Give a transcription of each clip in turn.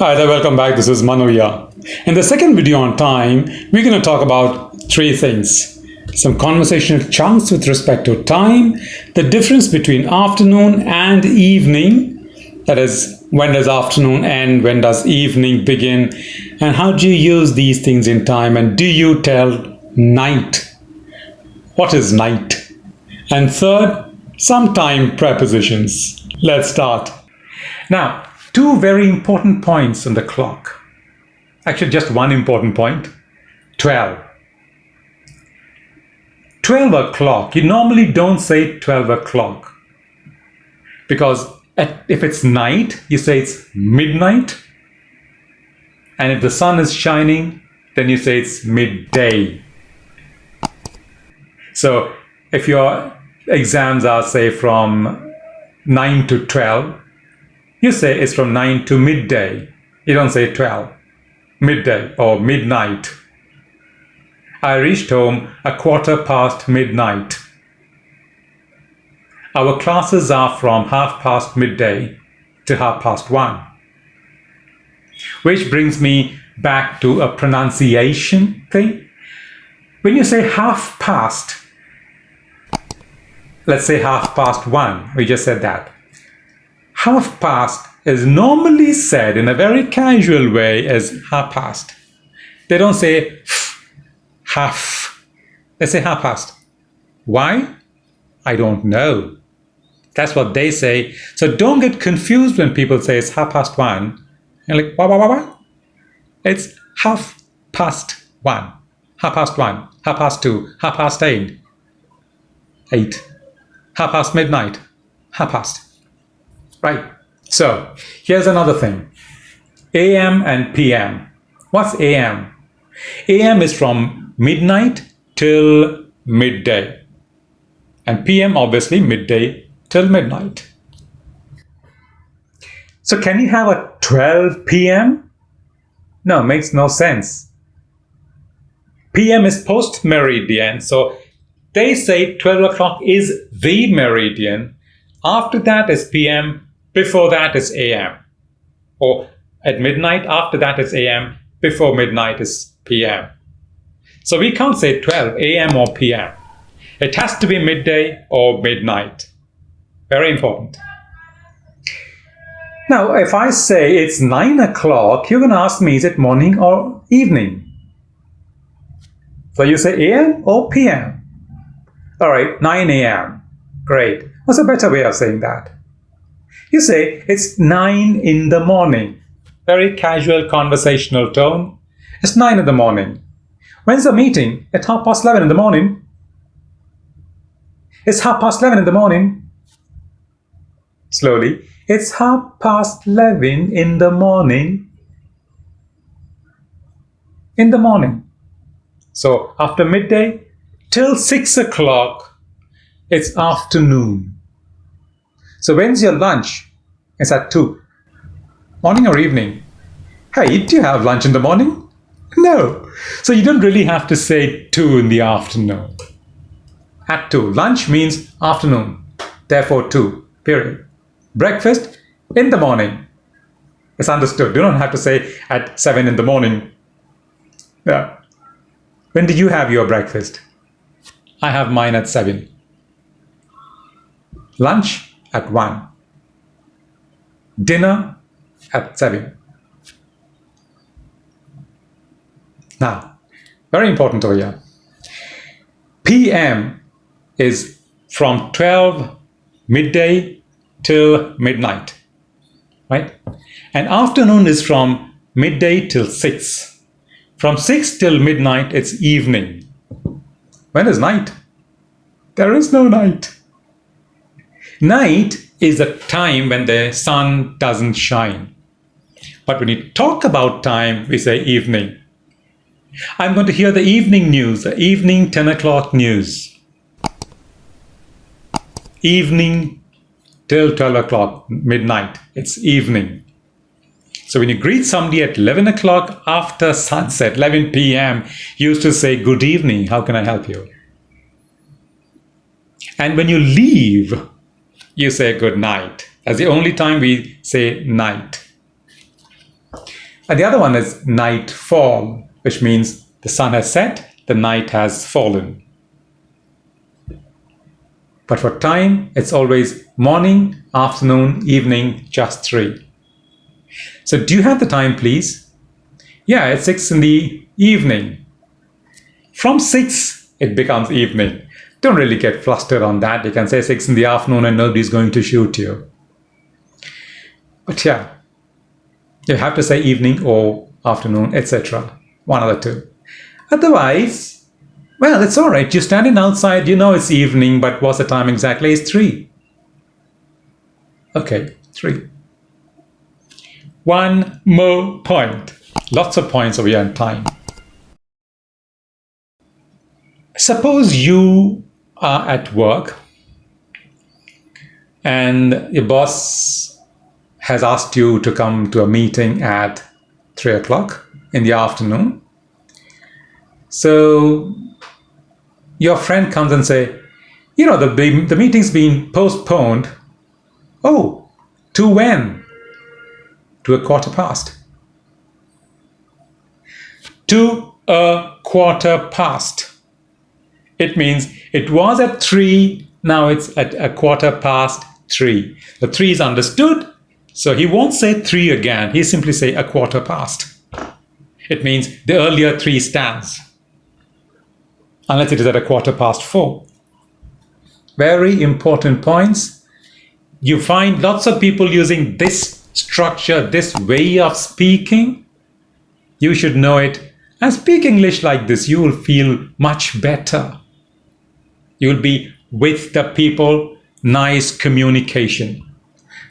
Hi there, welcome back. This is Manu here. In the second video on time, we're going to talk about three things. Some conversational chunks with respect to time, the difference between afternoon and evening, that is, when does afternoon end, when does evening begin, and how do you use these things in time, and do you tell night? What is night? And third, some time prepositions. Let's start. Now, two very important points on the clock. Actually, just one important point. 12. 12 o'clock. You normally don't say 12 o'clock. Because if it's night, you say it's midnight. And if the sun is shining, then you say it's midday. So if your exams are, say, from 9 to 12, you say it's from 9 to midday. You don't say 12. Midday or midnight. I reached home 1/4 midnight. Our classes are from 1/2 midday to 1:30. Which brings me back to a pronunciation thing. When you say 1/2, let's say 1:30, we just said that. 1/2 is normally said in a very casual way as 1/2. They don't say half. They say 1/2. Why? I don't know. That's what they say. So don't get confused when people say it's 1:30. You're like, what? It's 1/2. 1:30, 1:30, 2:30, 8. 1/2 midnight. 1/2. Right. So here's another thing. AM and PM. What's AM? AM is from midnight till midday. And PM, obviously, midday till midnight. So can you have a 12 PM? No, makes no sense. PM is post-meridian. So they say 12 o'clock is the meridian. After that is PM. Before that is AM. Or at midnight, after that is AM. Before midnight is PM. So we can't say 12 AM or PM. It has to be midday or midnight. Very important. Now, if I say it's 9 o'clock, you're going to ask me, is it morning or evening? So you say AM or PM? All right, 9 AM. Great. What's a better way of saying that? You say it's 9 in the morning. Very casual conversational tone. It's 9 in the morning. When's the meeting? At 11:30 in the morning. It's 11:30 in the morning. Slowly. It's 11:30 in the morning. In the morning. So after midday till 6 o'clock, it's afternoon. So when's your lunch? It's at 2. Morning or evening? Hey, do you have lunch in the morning? No. So you don't really have to say 2 in the afternoon. At 2. Lunch means afternoon. Therefore 2. Period. Breakfast in the morning. It's understood. You don't have to say at 7 in the morning. Yeah. When do you have your breakfast? I have mine at 7. Lunch at 1. Dinner at 7. Now, very important over here. PM is from 12 midday till midnight. Right? And afternoon is from midday till 6. From 6 till midnight, it's evening. When is night? There is no night. Night is a time when the sun doesn't shine. But when you talk about time, we say evening. I'm going to hear the evening news, the evening 10 o'clock news. Evening till 12 o'clock, midnight. It's evening. So when you greet somebody at 11 o'clock after sunset, 11 p.m., you used to say, good evening, how can I help you? And when you leave, you say good night. That's the only time we say night. And the other one is nightfall, which means the sun has set, the night has fallen. But for time, it's always morning, afternoon, evening, just 3. So do you have the time, please? Yeah, it's 6 in the evening. From 6, it becomes evening. Don't really get flustered on that. You can say 6 in the afternoon and nobody's going to shoot you. But yeah, you have to say evening or afternoon, etc. One of the two. Otherwise, well, it's all right. You're standing outside, you know it's evening, but what's the time exactly? It's 3. Okay, 3. One more point. Lots of points over here in time. Suppose you are at work and your boss has asked you to come to a meeting at 3 o'clock in the afternoon. So your friend comes and say, you know, the meeting's been postponed. Oh, to when? To 1:15. To 1:15. It means it was at 3, now it's at 3:15. The 3 is understood, so he won't say 3 again. He simply say 1:15. It means the earlier 3 stands, unless it is at 4:15. Very important points. You find lots of people using this structure, this way of speaking. You should know it. And speak English like this, you will feel much better. You will be with the people, nice communication.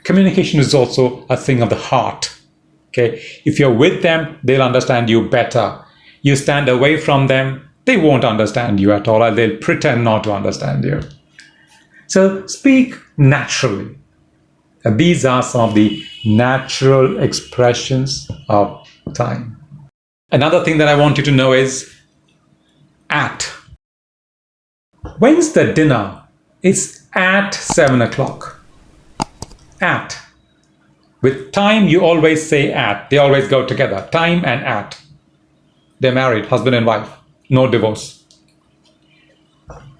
Communication is also a thing of the heart. Okay, if you're with them, they'll understand you better. You stand away from them, they won't understand you at all, or they'll pretend not to understand you. So speak naturally. And these are some of the natural expressions of time. Another thing that I want you to know is at. When's the dinner? It's at 7 o'clock. At. With time, you always say at. They always go together. Time and at. They're married, husband and wife. No divorce.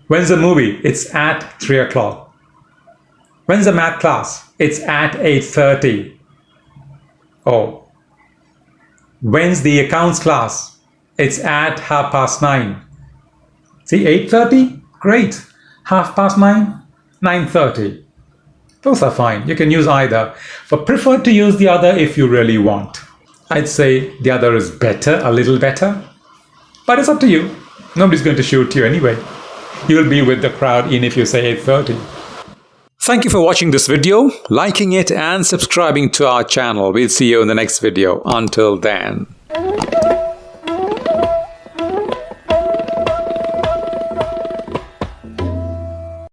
When's the movie? It's at 3 o'clock. When's the math class? It's at 8:30. Oh. When's the accounts class? It's at 9:30. See, 8:30? Great. 9:30? 9:30. Those are fine. You can use either. But prefer to use the other if you really want. I'd say the other is better, a little better. But it's up to you. Nobody's going to shoot you anyway. You'll be with the crowd even if you say 8:30. Thank you for watching this video, liking it and subscribing to our channel. We'll see you in the next video. Until then.